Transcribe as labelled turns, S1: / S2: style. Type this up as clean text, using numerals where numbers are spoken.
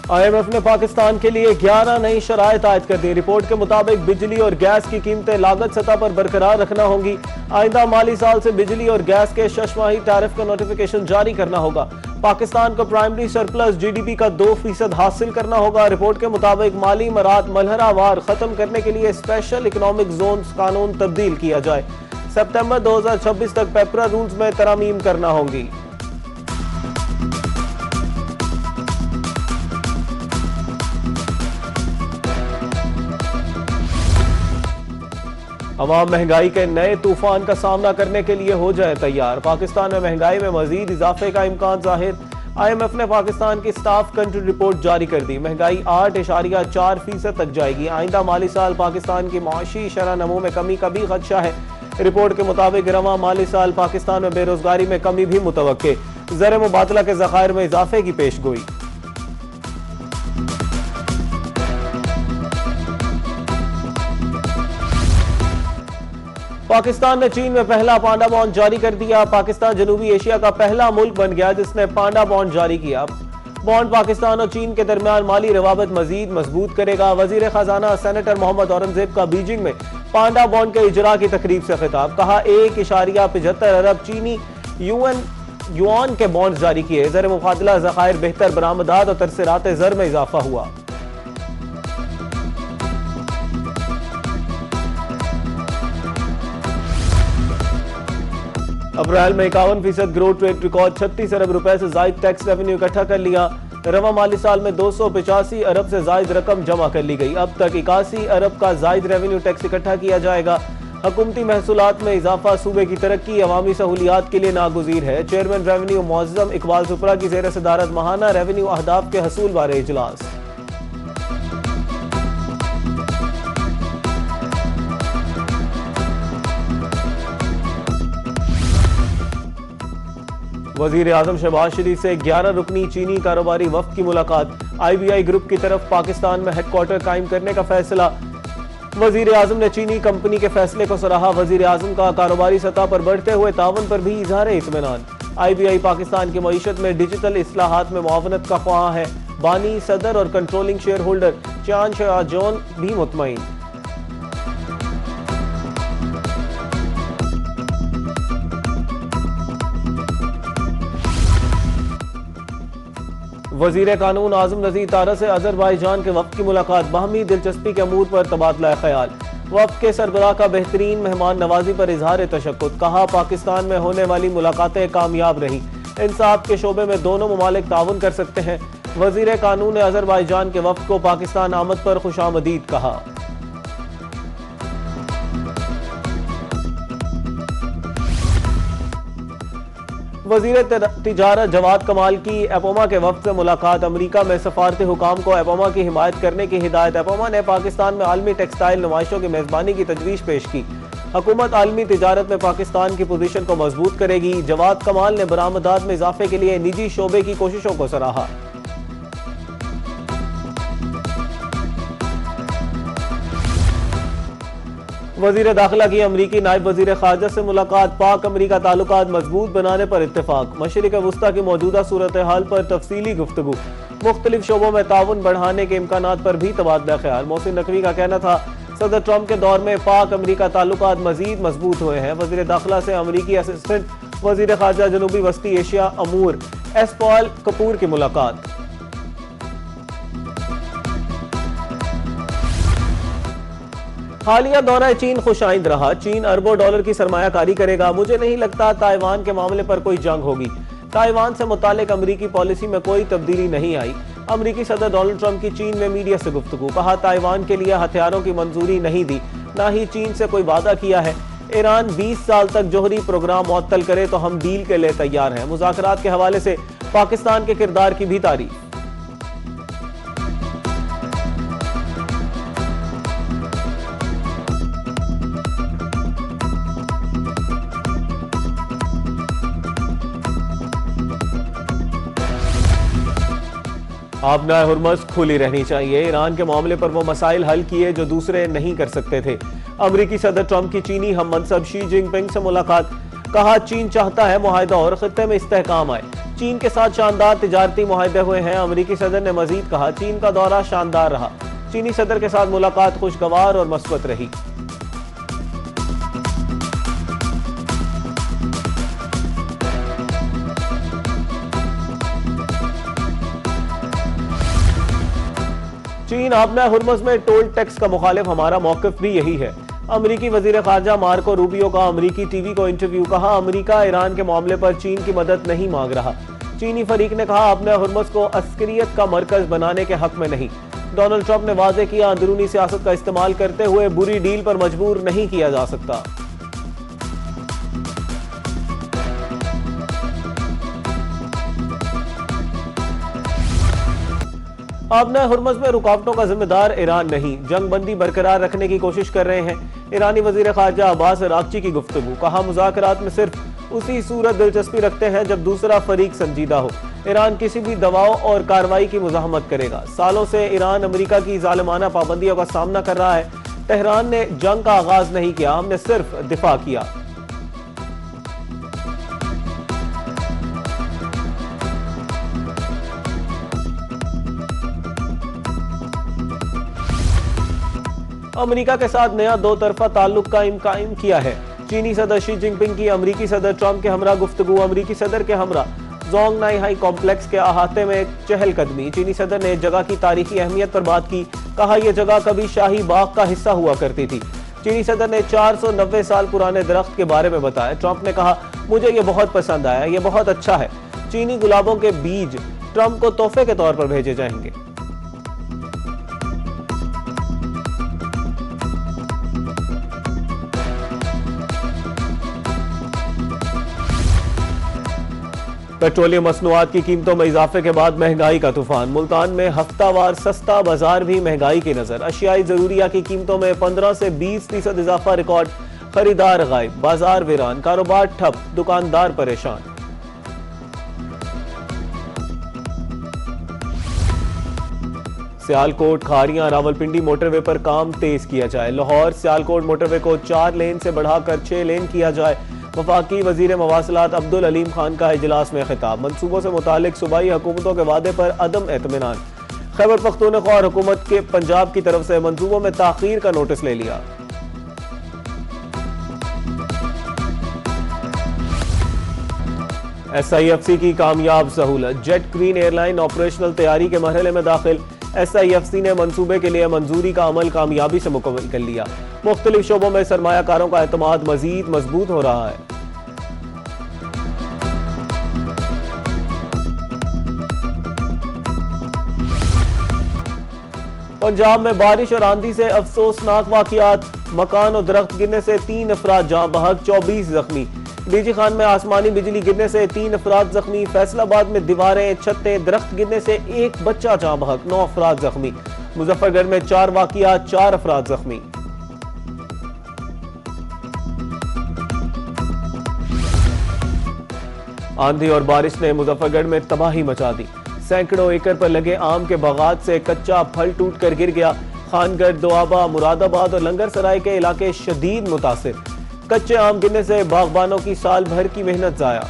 S1: IMF ने पाकिस्तान के लिए 11 नई शराइत आयद कर दी। रिपोर्ट के मुताबिक बिजली और गैस की कीमतें लागत सतह पर बरकरार रखना होंगी। आइंदा माली साल से बिजली और गैस के शशमाही टैरिफ का नोटिफिकेशन जारी करना होगा। पाकिस्तान को प्राइमरी सरप्लस GDP का 2% हासिल करना होगा। रिपोर्ट के मुताबिक माली मरात मलहरावार खत्म करने के लिए स्पेशल इकोनॉमिक जोन कानून तब्दील किया जाए। सितंबर 2026 तक पेपरा रूल्स में तरामीम करना होंगी। अवाम महंगाई के नए तूफान का सामना करने के लिए हो जाए तैयार। पाकिस्तान में महंगाई में मजीद इजाफे का इम्कान जाहिर। IMF ने पाकिस्तान की स्टाफ कंट्री रिपोर्ट जारी कर दी। महंगाई 8.4% तक जाएगी। आइंदा माली साल पाकिस्तान की माशी शरह नमू में कमी का भी खदशा है। रिपोर्ट के मुताबिक रवां माली साल पाकिस्तान में बेरोजगारी में कमी भी मुतवक्के। ज़र मुबादला के ज़खायर में इजाफे की पेशगोई। पाकिस्तान ने चीन में पहला पांडा बॉन्ड जारी कर दिया। पाकिस्तान जनूबी एशिया का पहला मुल्क बन गया जिसने पांडा बॉन्ड जारी किया। बॉन्ड पाकिस्तान और चीन के दरमियान माली रवाबत मजीद मजबूत करेगा। वजीर खजाना सेनेटर मोहम्मद औरंगजेब का बीजिंग में पांडा बॉन्ड के इजरा की तकरीब से खिताब। कहा 1.75 अरब चीनी युआन के बॉन्ड जारी किए। ज़र मुबादला ज़खायर बेहतर बरामदात और तरसीरात ज़र में इजाफा हुआ। अप्रैल में 51% ग्रोथ रेट रिकॉर्ड। 36 अरब रुपए से जायद टैक्स रेवेन्यू इकट्ठा कर लिया। रवा माली साल में 285 अरब से जायद रकम जमा कर ली गई। अब तक 81 अरब का जायद रेवेन्यू टैक्स इकट्ठा किया जाएगा। हुकूमती महसूलात में इजाफा सूबे की तरक्की अवामी सहूलियात के लिए नागुज़ीर है। चेयरमैन रेवेन्यू मुअज़्ज़म इकबाल सुपरा की ज़ेर सदारत माहाना रेवेन्यू अहदाफ के हसूल बारे इजलास। वजीर आजम शहबाज शरीफ से 11 रुकनी चीनी कारोबारी वफ्द की मुलाकात। IBI ग्रुप की तरफ पाकिस्तान में हेडक्वार्टर कायम करने का फैसला। वजीर आजम ने चीनी कंपनी के फैसले को सराहा। वजीर आजम का कारोबारी सतह पर बढ़ते हुए तावन पर भी इजहार इत्मीनान। IBI पाकिस्तान की मईशत में डिजिटल इस्लाहात में मुआवनत का ख्वाह है। बानी सदर और कंट्रोलिंग शेयर होल्डर चांद शाह जॉन भी मुतमईन। वजीर कानून आजम नज़ीर तारा से अजरबाईजान के वफ्द की मुलाकात। बाहमी दिलचस्पी के अमूर पर तबादला ख्याल। वफ्द के सरबराह का बेहतरीन मेहमान नवाजी पर इजहार तशक्कुर। कहा पाकिस्तान में होने वाली मुलाकातें कामयाब रही। इंसाफ के शोबे में दोनों ममालिक ताउन कर सकते हैं। वजीर कानून ने अजरबाईजान के वफ्द को पाकिस्तान आमद पर खुशामदीद कहा। वजीर तिजारत जवाद कमाल की एपोमा के वफ्द से मुलाकात। अमरीका में सफारती हुकाम को एपोमा की हिमायत करने की हिदायत। एपोमा ने पाकिस्तान में आलमी टेक्सटाइल नुमाइशों की मेजबानी की तजवीज़ पेश की। हुकूमत आलमी तिजारत में पाकिस्तान की पोजीशन को मजबूत करेगी। जवाद कमाल ने बरामदात में इजाफे के लिए निजी शोबे की कोशिशों को सराहा। वजीर दाखिला की अमरीकी नायब वजीर खारजा से मुलाकात। पाक अमरीका ताल्लुकात मजबूत बनाने पर इत्तेफाक। मशरिक वस्ता की मौजूदा सूरत हाल पर तफसीली गुफ्तगू। मुख्तलिफ शोबों में ताउन बढ़ाने के इम्कानात पर भी तबादला ख्याल। मोहसिन नकवी का कहना था सदर ट्रंप के दौर में पाक अमरीका ताल्लुकात मजीद मजबूत हुए हैं। वजीर दाखिला से अमरीकी असिस्टेंट वजीर खारजा जनूबी वस्ती एशिया अमूर एस पॉल कपूर की मुलाकात। हालिया दौरा चीन खुशाइंद रहा। चीन अरबों डॉलर की सरमायाकारी करेगा। मुझे नहीं लगता ताइवान के मामले पर कोई जंग होगी। ताइवान से मुतालिक अमरीकी पॉलिसी में कोई तब्दीली नहीं आई। अमरीकी सदर डोनाल्ड ट्रंप की चीन में मीडिया से गुफ्तगू। कहा ताइवान के लिए हथियारों की मंजूरी नहीं दी, ना ही चीन से कोई वादा किया है। ईरान 20 साल तक जोहरी प्रोग्राम मुअत्तल करे तो हम डील के लिए तैयार हैं। मुज़ाकरात के हवाले से पाकिस्तान के किरदार की भी तारीफ। आबना हुर्मज़ खुली रहनी चाहिए। ईरान के मामले पर वो मसाइल हल किए जो दूसरे नहीं कर सकते थे। अमरीकी सदर ट्रंप की चीनी हम मनसब शी जिनपिंग से मुलाकात। कहा चीन चाहता है मुआहिदा और खित्ते में इस्तेहकाम आए। चीन के साथ शानदार तिजारती मुआहदे हुए हैं। अमेरिकी सदर ने मजीद कहा, चीन का दौरा शानदार रहा। चीनी सदर के साथ मुलाकात खुशगवार और मस्बत रही। चीन आपना हुर्मुज़ में टोल टैक्स का मुखालिफ, हमारा मौक़िफ़ भी यही है। अमरीकी वज़ीर ख़ारजा मार्को रूबियो का अमरीकी टीवी को इंटरव्यू, कहा अमरीका ईरान के मामले पर चीन की मदद नहीं मांग रहा। चीनी फरीक ने कहा, अपने हुर्मुज़ को अस्करियत का मरकज बनाने के हक में नहीं। डोनाल्ड ट्रंप ने वाज़े किया, अंदरूनी सियासत का इस्तेमाल करते हुए बुरी डील पर मजबूर नहीं किया जा सकता। आपने हुर्मुज़ में रुकावटों का जिम्मेदार ईरान नहीं, जंग बंदी बरकरार रखने की कोशिश कर रहे हैं। ईरानी वजीर खारजा अब्बास अरागची की गुफ्तगू, कहा मुज़ाकरात में सिर्फ उसी सूरत दिलचस्पी रखते हैं जब दूसरा फरीक संजीदा हो। ईरान किसी भी दबाव और कार्रवाई की मुज़ाहमत करेगा। सालों से ईरान अमेरिका की जालिमाना पाबंदियों का सामना कर रहा है। तेहरान ने जंग का आगाज नहीं किया, हमने सिर्फ दिफा किया। अमेरिका के साथ नया दो तरफा ताल्लुक कायम किया है। चीनी सदर शी जिनपिंग की अमेरिकी सदर ट्रंप के हमरा गुफ्तगू, अमेरिकी सदर के हमरा जोंगनाई कॉम्प्लेक्स के अहाते में चहलकदमी। चीनी सदर ने जगह की तारीखी अहमियत पर बात की, कहा यह जगह कभी शाही बाग का हिस्सा हुआ करती थी। चीनी सदर ने 490 साल पुराने दरख्त के बारे में बताया। ट्रंप ने कहा, मुझे ये बहुत पसंद आया, ये बहुत अच्छा है। चीनी गुलाबों के बीज ट्रंप को तोहफे के तौर पर भेजे जाएंगे। पेट्रोलियम मसनूआत की कीमतों में इजाफे के बाद महंगाई का तूफान। मुल्तान में हफ्तावार सस्ता बाजार भी महंगाई की नजर। अशियाई जरूरिया की कीमतों में 15 से 20% इजाफा रिकॉर्ड। खरीदार गायब, बाजार वीरान, कारोबार ठप, दुकानदार परेशान। सियालकोट खारियां रावलपिंडी मोटरवे पर काम तेज किया जाए। लाहौर सियालकोट मोटरवे को 4 लेन से बढ़ाकर 6 लेन किया जाए। वफाकी वजीर मवासलात अब्दुल अलीम खान का इजलास में खिताब। मनसूबों से मुतालिक सूबाई हुकूमतों के वादे पर अदम एतमिनान। खैबर पख्तूनख्वा और हुकूमत के पंजाब की तरफ से मंसूबों में ताखीर का नोटिस ले लिया। SIFC की कामयाब सहूलत। जेट क्वीन एयरलाइन ऑपरेशनल तैयारी के मरहले में दाखिल। SIFC ने मंसूबे के लिए मंजूरी का अमल कामयाबी से मुकम्मल कर लिया। मुख्तलिफ शोबों में सरमायाकारों का एतमाद मजीद मजबूत हो रहा है। पंजाब में बारिश और आंधी से अफसोसनाक वाकयात। मकान और दरख्त गिरने से 3 अफराद जाँ बहक, 24 जख्मी। डीजी खान में आसमानी बिजली गिरने से 3 अफराद जख्मी। फैसलाबाद में दीवारें, छतें, दरख्त गिरने से 1 बच्चा जाँ बहक, 9 अफराद जख्मी। मुजफ्फरगढ़ में 4 वाकयात, 4 अफराद जख्मी। आंधी और बारिश ने मुजफ्फरगढ़ में तबाही मचा दी। सैकड़ों एकड़ पर लगे आम के बागात से कच्चा फल टूटकर गिर गया। खानगढ़, दोआबा, मुरादाबाद और लंगर सराय के इलाके शदीद मुतासिर। कच्चे आम गिरने से बागबानों की साल भर की मेहनत जाया।